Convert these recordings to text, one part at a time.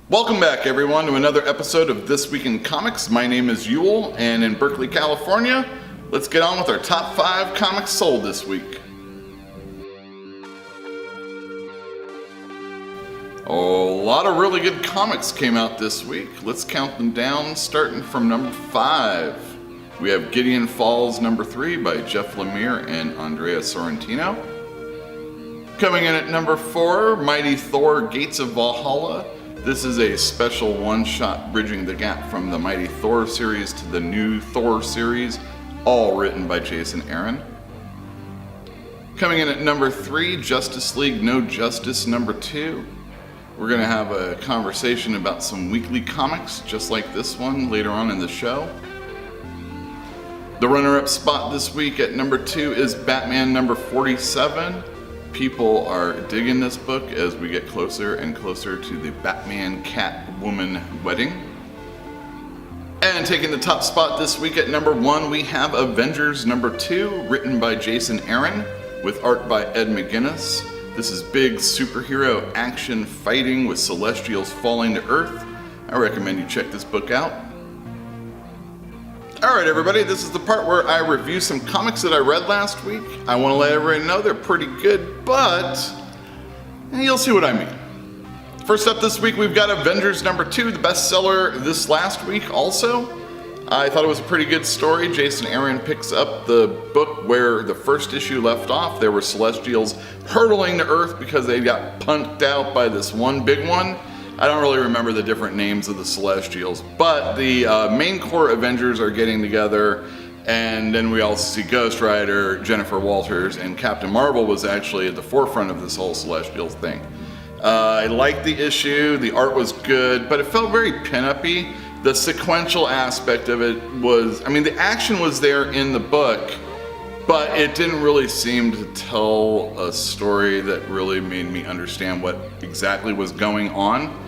Welcome back, everyone, to another episode of This Week in Comics. My name is Yule, and in Berkeley, California, let's get on with our top 5 comics sold this week. A lot of really good comics came out this week. Let's count them down, starting from number 5. We have Gideon Falls number 3 by Jeff Lemire and Andrea Sorrentino. Coming in at number 4, Mighty Thor Gates of Valhalla. This is a special one-shot bridging the gap from the Mighty Thor series to the new Thor series, all written by Jason Aaron. Coming in at number 3, Justice League No Justice number 2. We're going to have a conversation about some weekly comics just like this one later on in the show. The runner-up spot this week at number 2 is Batman number 47. People are digging this book as we get closer and closer to the Batman-Catwoman wedding. And taking the top spot this week at number 1, we have Avengers number 2, written by Jason Aaron, with art by Ed McGuinness. This is big superhero action fighting with Celestials falling to Earth. I recommend you check this book out. Alright everybody, this is the part where I review some comics that I read last week. I want to let everybody know they're pretty good, but you'll see what I mean. First up this week, we've got Avengers number 2, the bestseller this last week also. I thought it was a pretty good story. Jason Aaron picks up the book where the first issue left off. There were Celestials hurtling to Earth because they got punked out by this one big one. I don't really remember the different names of the Celestials, but the main core Avengers are getting together, and then we also see Ghost Rider, Jennifer Walters, and Captain Marvel was actually at the forefront of this whole Celestials thing. I liked the issue, the art was good, but it felt very pin-up-y. The sequential aspect of it was, the action was there in the book, but it didn't really seem to tell a story that really made me understand what exactly was going on.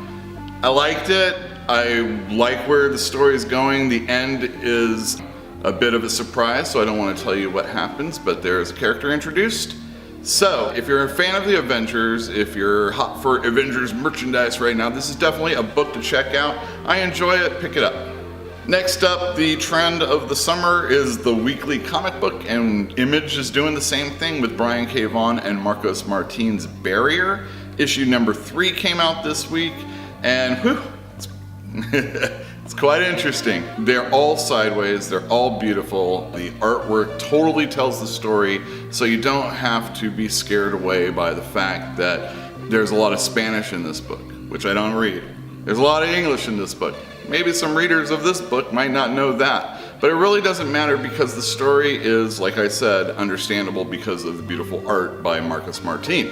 I liked it. I like where the story is going. The end is a bit of a surprise, so I don't want to tell you what happens, but there's a character introduced. So, if you're a fan of the Avengers, if you're hot for Avengers merchandise right now, this is definitely a book to check out. I enjoy it, pick it up. Next up, the trend of the summer is the weekly comic book, and Image is doing the same thing with Brian K. Vaughan and Marcos Martin's Barrier. Issue number 3 came out this week, and whew, it's quite interesting. They're all sideways, they're all beautiful. The artwork totally tells the story, so you don't have to be scared away by the fact that there's a lot of Spanish in this book, which I don't read. There's a lot of English in this book. Maybe some readers of this book might not know that, but it really doesn't matter because the story is, like I said, understandable because of the beautiful art by Marcos Martin.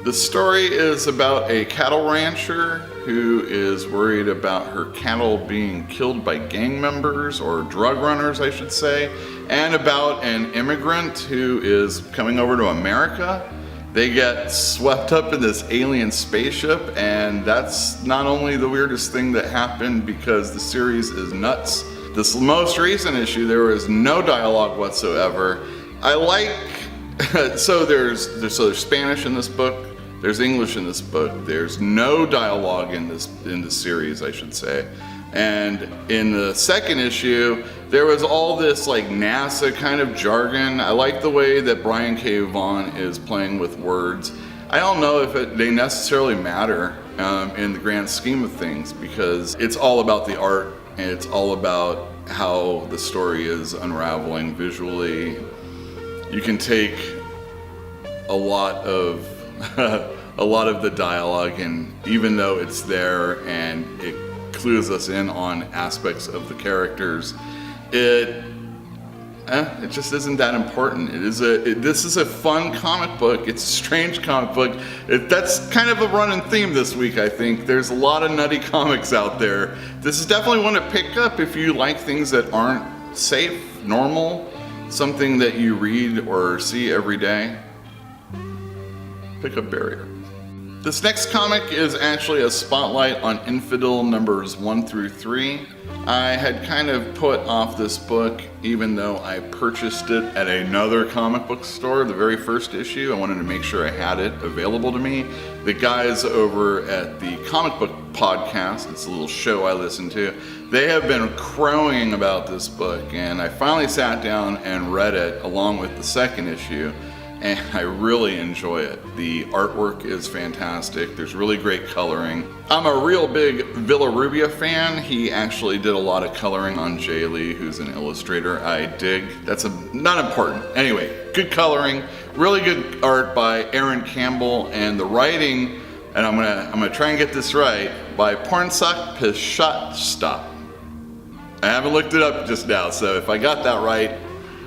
The story is about a cattle rancher who is worried about her cattle being killed by gang members, or drug runners I should say, and about an immigrant who is coming over to America. They get swept up in this alien spaceship, and that's not only the weirdest thing that happened because the series is nuts. This most recent issue, there was no dialogue whatsoever. I like, so there's Spanish in this book, there's English in this book, there's no dialogue in this series, I should say. And in the second issue, there was all this like NASA kind of jargon. I like the way that Brian K. Vaughan is playing with words. I don't know if they necessarily matter in the grand scheme of things, because it's all about the art and it's all about how the story is unraveling visually. You can take a lot of the dialogue, and even though it's there and it clues us in on aspects of the characters, it just isn't that important. This is a fun comic book. It's a strange comic book. That's kind of a running theme this week, I think. There's a lot of nutty comics out there. This is definitely one to pick up if you like things that aren't safe, normal, something that you read or see every day. Pick up Barrier. This next comic is actually a spotlight on Infidel numbers 1 through 3. I had kind of put off this book even though I purchased it at another comic book store, the very first issue. I wanted to make sure I had it available to me. The guys over at the Comic Book Podcast, it's a little show I listen to, they have been crowing about this book, and I finally sat down and read it along with the second issue. And I really enjoy it. The artwork is fantastic. There's really great coloring. I'm a real big Villarubia fan. He actually did a lot of coloring on Jay Lee, who's an illustrator I dig. That's not important. Anyway, good coloring, really good art by Aaron Campbell, and the writing, and I'm gonna try and get this right, by Pornsak Pishatsta. I haven't looked it up just now, so if I got that right.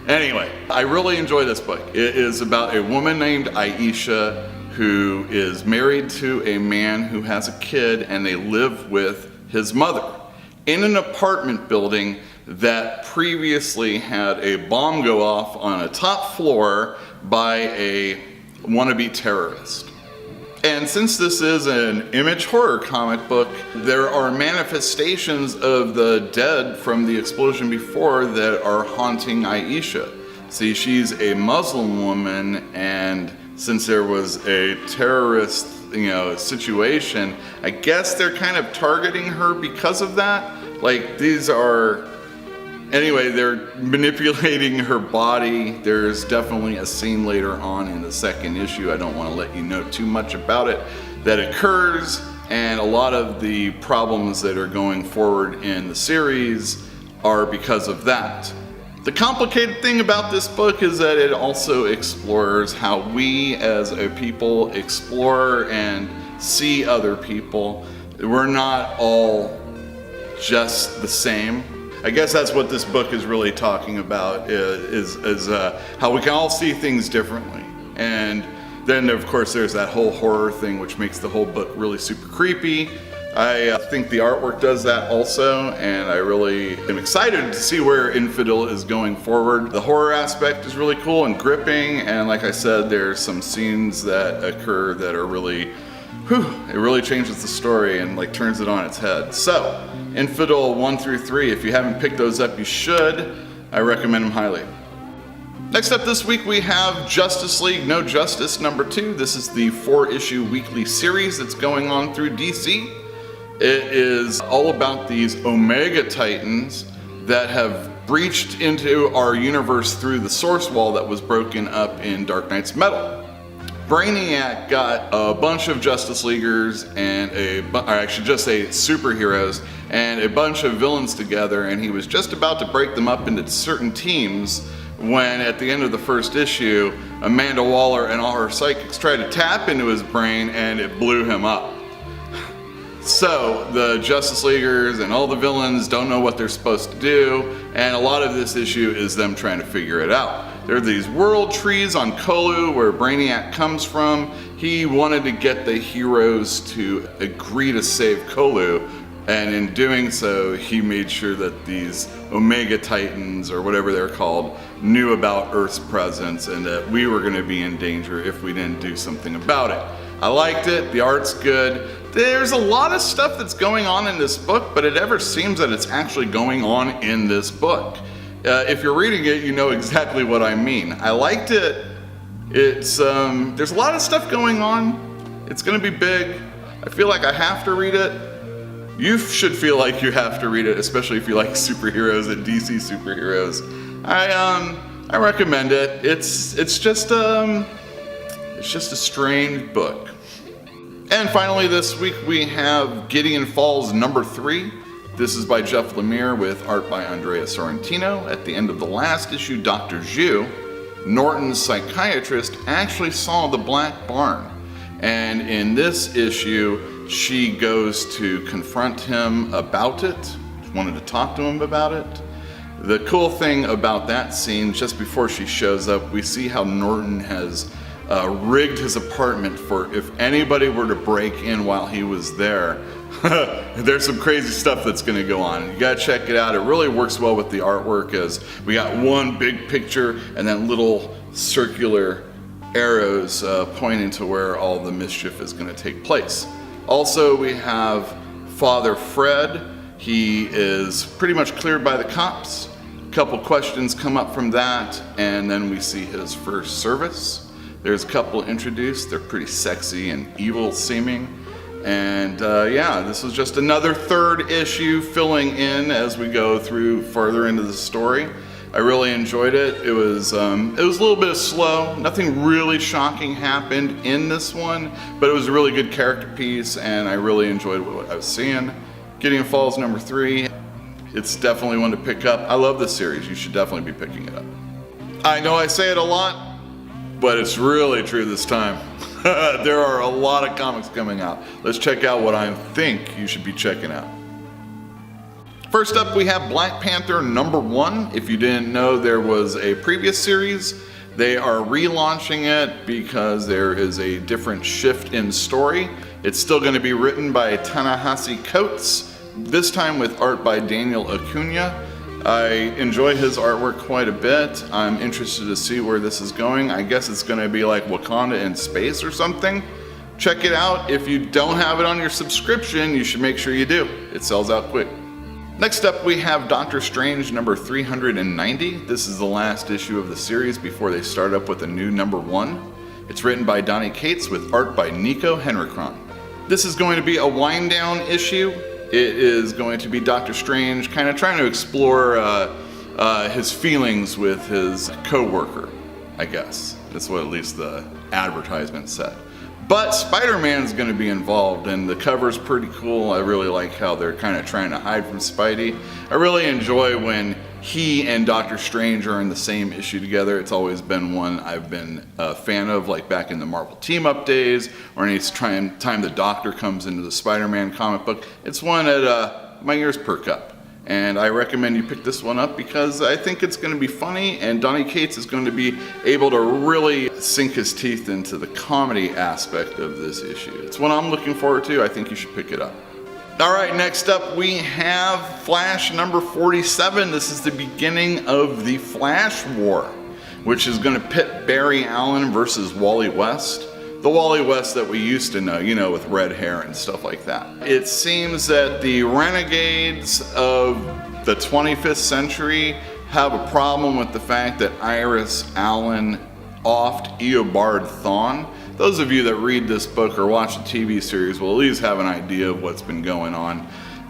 Anyway, I really enjoy this book. It is about a woman named Aisha who is married to a man who has a kid, and they live with his mother in an apartment building that previously had a bomb go off on a top floor by a wannabe terrorist. And since this is an Image horror comic book, there are manifestations of the dead from the explosion before that are haunting Aisha. See, she's a Muslim woman, and since there was a terrorist, situation, I guess they're kind of targeting her because of that. Like, anyway, they're manipulating her body. There's definitely a scene later on in the second issue, I don't want to let you know too much about it, that occurs, and a lot of the problems that are going forward in the series are because of that. The complicated thing about this book is that it also explores how we as a people explore and see other people. We're not all just the same. I guess that's what this book is really talking about, is how we can all see things differently. And then, of course, there's that whole horror thing, which makes the whole book really super creepy. I think the artwork does that also, and I really am excited to see where Infidel is going forward. The horror aspect is really cool and gripping, and like I said, there's some scenes that occur that are really, it really changes the story and like turns it on its head. So, Infidel 1 through 3, if you haven't picked those up, you should. I recommend them highly. Next up this week, we have Justice League No Justice number 2. This is the 4-issue weekly series that's going on through DC. It is all about these Omega Titans that have breached into our universe through the source wall that was broken up in Dark Knight's Metal. Brainiac got a bunch of Justice Leaguers and I should just say superheroes and a bunch of villains together, and he was just about to break them up into certain teams when at the end of the first issue, Amanda Waller and all her psychics tried to tap into his brain and it blew him up. So the Justice Leaguers and all the villains don't know what they're supposed to do, and a lot of this issue is them trying to figure it out. There are these world trees on Kolu where Brainiac comes from. He wanted to get the heroes to agree to save Kolu, and in doing so, he made sure that these Omega Titans, or whatever they're called, knew about Earth's presence and that we were going to be in danger if we didn't do something about it. I liked it, the art's good. There's a lot of stuff that's going on in this book, but it never seems that it's actually going on in this book. If you're reading it, you know exactly what I mean. I liked it. There's a lot of stuff going on. It's going to be big. I feel like I have to read it. You should feel like you have to read it, especially if you like superheroes and DC superheroes. I recommend it. It's just a strange book. And finally this week we have Gideon Falls number 3. This is by Jeff Lemire with art by Andrea Sorrentino. At the end of the last issue, Dr. Zhu, Norton's psychiatrist, actually saw the Black Barn. And in this issue, she goes to confront him about it, wanted to talk to him about it. The cool thing about that scene, just before she shows up, we see how Norton has rigged his apartment for if anybody were to break in while he was there. There's some crazy stuff that's going to go on. You got to check it out. It really works well with the artwork, as we got one big picture and then little circular arrows pointing to where all the mischief is going to take place. Also, we have Father Fred. He is pretty much cleared by the cops. A couple questions come up from that, and then we see his first service. There's a couple introduced. They're pretty sexy and evil seeming. And yeah, this was just another third issue filling in as we go through farther into the story. I really enjoyed it. It was a little bit slow. Nothing really shocking happened in this one, but it was a really good character piece, and I really enjoyed what I was seeing. Gideon Falls number 3. It's definitely one to pick up. I love this series. You should definitely be picking it up. I know I say it a lot, but it's really true this time. There are a lot of comics coming out. Let's check out what I think you should be checking out. First up, we have Black Panther number 1. If you didn't know, there was a previous series. They are relaunching it because there is a different shift in story. It's still going to be written by Ta-Nehisi Coates, this time with art by Daniel Acuna. I enjoy his artwork quite a bit. I'm interested to see where this is going. I guess it's going to be like Wakanda in space or something. Check it out. If you don't have it on your subscription, you should make sure you do. It sells out quick. Next up, we have Doctor Strange number 390. This is the last issue of the series before they start up with a new number 1. It's written by Donny Cates with art by Nico Henrikron. This is going to be a wind down issue. It is going to be Doctor Strange kind of trying to explore his feelings with his co-worker, I guess. That's what at least the advertisement said. But Spider-Man's going to be involved, and the cover's pretty cool. I really like how they're kind of trying to hide from Spidey. I really enjoy when he and Doctor Strange are in the same issue together. It's always been one I've been a fan of, like back in the Marvel Team-Up days, or any time the Doctor comes into the Spider-Man comic book. It's one that my ears perk up. And I recommend you pick this one up because I think it's going to be funny, and Donny Cates is going to be able to really sink his teeth into the comedy aspect of this issue. It's one I'm looking forward to. I think you should pick it up. All right, next up we have Flash number 47. This is the beginning of the Flash War, which is going to pit Barry Allen versus Wally West. The Wally West that we used to know, you know, with red hair and stuff like that. It seems that the renegades of the 25th century have a problem with the fact that Iris Allen offed Eobard Thawne. Those of you that read this book or watch the TV series will at least have an idea of what's been going on.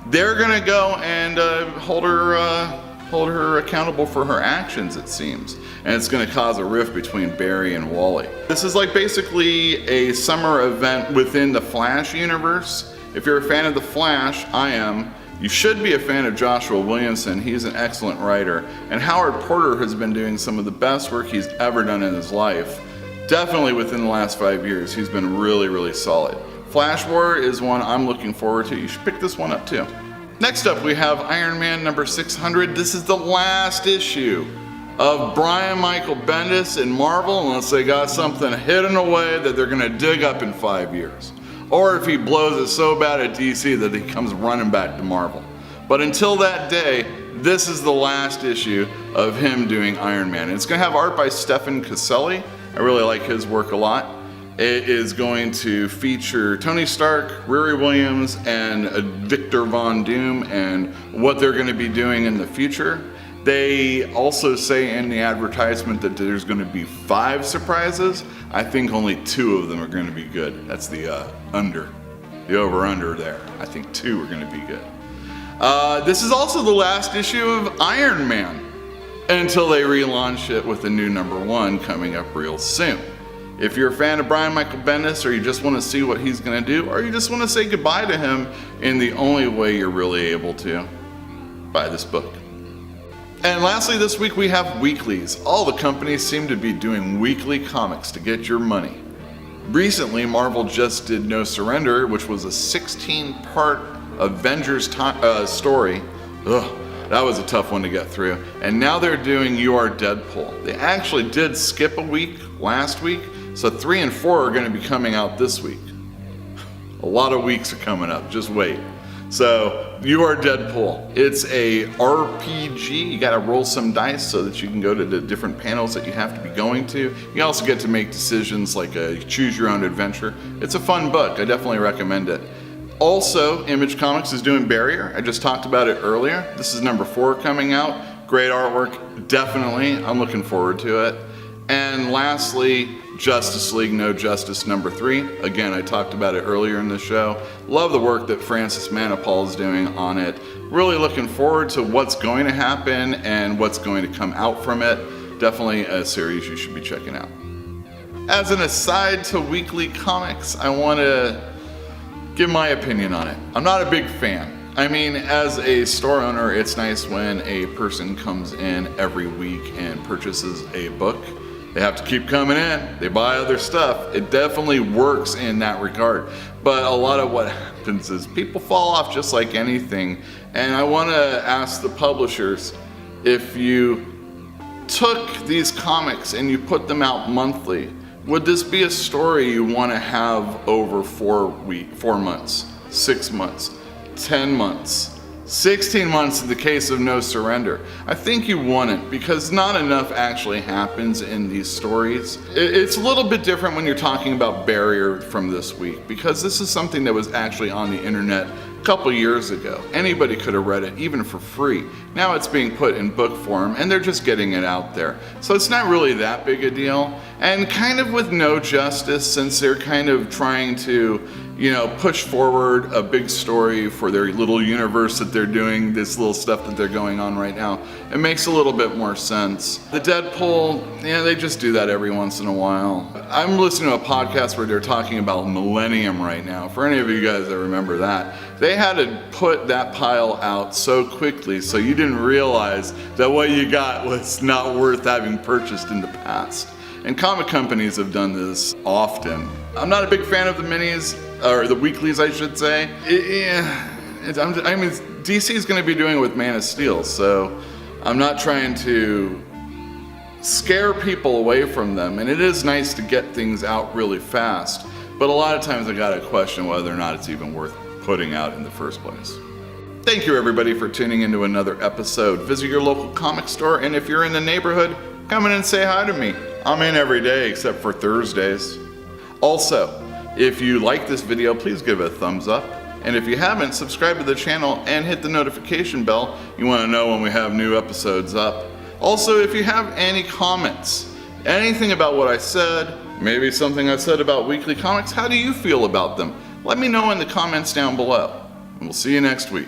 They're gonna go and hold her accountable for her actions, it seems. And it's going to cause a rift between Barry and Wally. This is like basically a summer event within the Flash universe. If you're a fan of the Flash, I am. You should be a fan of Joshua Williamson. He's an excellent writer. And Howard Porter has been doing some of the best work he's ever done in his life. Definitely within the last 5 years, he's been really, really solid. Flash War is one I'm looking forward to. You should pick this one up too. Next up, we have Iron Man number 600. This is the last issue of Brian Michael Bendis in Marvel, unless they got something hidden away that they're gonna dig up in 5 years. Or if he blows it so bad at DC that he comes running back to Marvel. But until that day, this is the last issue of him doing Iron Man. It's gonna have art by Stefan Caselli. I really like his work a lot. It is going to feature Tony Stark, Riri Williams, and Victor Von Doom, and what they're gonna be doing in the future. They also say in the advertisement that there's going to be 5 surprises. I think only 2 of them are going to be good. That's the over-under there. I think 2 are going to be good. This is also the last issue of Iron Man until they relaunch it with a new number 1 coming up real soon. If you're a fan of Brian Michael Bendis, or you just want to see what he's going to do, or you just want to say goodbye to him in the only way you're really able to, buy this book. And lastly, this week we have weeklies. All the companies seem to be doing weekly comics to get your money. Recently, Marvel just did No Surrender, which was a 16-part Avengers story. Ugh, that was a tough one to get through. And now they're doing You Are Deadpool. They actually did skip a week last week, so 3 and 4 are going to be coming out this week. A lot of weeks are coming up, just wait. So, You Are Deadpool. It's a RPG. You gotta roll some dice so that you can go to the different panels that you have to be going to. You also get to make decisions like a choose your own adventure. It's a fun book. I definitely recommend it. Also, Image Comics is doing Barrier. I just talked about it earlier. This is number 4 coming out. Great artwork, definitely. I'm looking forward to it. And lastly, Justice League No Justice number 3. Again, I talked about it earlier in the show. Love the work that Francis Manapul is doing on it. Really looking forward to what's going to happen and what's going to come out from it. Definitely a series you should be checking out. As an aside to weekly comics, I want to give my opinion on it. I'm not a big fan. I mean, as a store owner, it's nice when a person comes in every week and purchases a book. They have to keep coming in, they buy other stuff. It definitely works in that regard. But a lot of what happens is people fall off just like anything. And I want to ask the publishers, if you took these comics and you put them out monthly, would this be a story you want to have over 4 months, 6 months, 10 months? 16 months in the case of No Surrender. I think you wouldn't, because not enough actually happens in these stories. It's a little bit different when you're talking about Barrier from this week, because this is something that was actually on the internet a couple years ago. Anybody could have read it, even for free. Now it's being put in book form, and they're just getting it out there. So it's not really that big a deal. And kind of with No Justice, since they're kind of trying to, push forward a big story for their little universe that they're doing, this little stuff that they're going on right now, it makes a little bit more sense. The Deadpool, they just do that every once in a while. I'm listening to a podcast where they're talking about Millennium right now. For any of you guys that remember that, they had to put that pile out so quickly so you didn't realize that what you got was not worth having purchased in the past. And comic companies have done this often. I'm not a big fan of the minis, or the weeklies I should say. DC is going to be doing it with Man of Steel, so I'm not trying to scare people away from them. And it is nice to get things out really fast, but a lot of times I gotta question whether or not it's even worth putting out in the first place. Thank you everybody for tuning into another episode. Visit your local comic store, and if you're in the neighborhood, come in and say hi to me. I'm in every day except for Thursdays. Also, if you like this video, please give it a thumbs up. And if you haven't, subscribe to the channel and hit the notification bell. You want to know when we have new episodes up. Also, if you have any comments, anything about what I said, maybe something I said about weekly comics, how do you feel about them? Let me know in the comments down below. And we'll see you next week.